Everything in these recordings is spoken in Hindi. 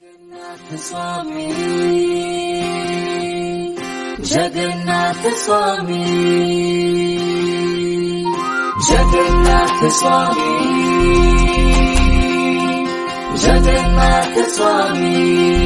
जगन्नाथ स्वामी जगन्नाथ स्वामी जगन्नाथ स्वामी जगन्नाथ स्वामी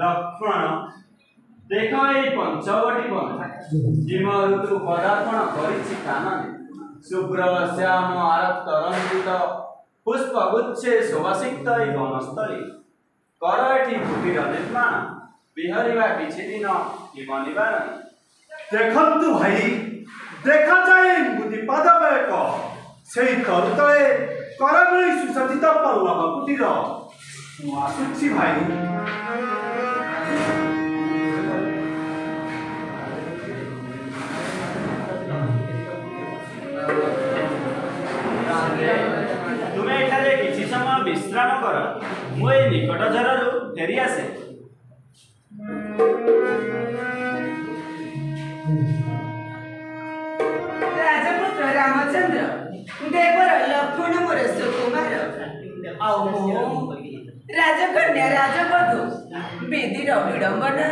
लक्ष्मण देख ये पंचवटी बन जिम ऋतु पदार्पण करिछि कानने शुभ्र श्याम आरक्त रंजित पुष्पगुच्छे शोभासिक्त वनस्थली कर एठी कुटीर निर्माण बिहरिबा किछि दिन हिमनिबार देखंतु भाई देखा जाए बुद्धि पादबेक सेई तरुतले करमळी सुसज्जित पल्लव कुटीर मु आसुछि भाई। तुमे एठारे किछि समय विश्राम कर मु ए निकट झररू फेरी आसे। राजपुत्र रामचंद्र देवर लक्ष्मण मोर सुकुमार राजकन्या राजवधू विधिर विडंबना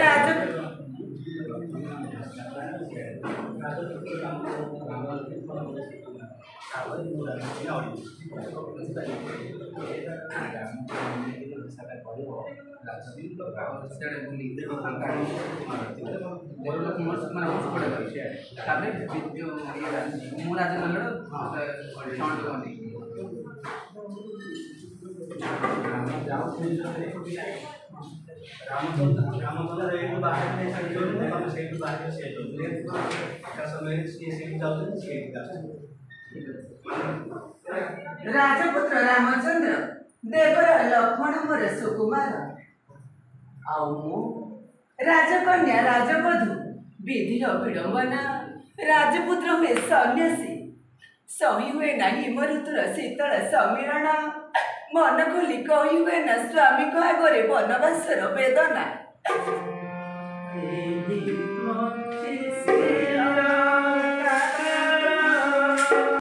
राज राजपुत्र रामचंद्र देवर लक्ष्मण मोर सुकुमार राजकन्या राजवधू विधिर विडंबना राजपुत्र हुए सन्यासी सही हुए ना हिम ऋतुर शीतल समीरण मन खोली कही हुए ना स्वामी को आगे वनवासर वेदना।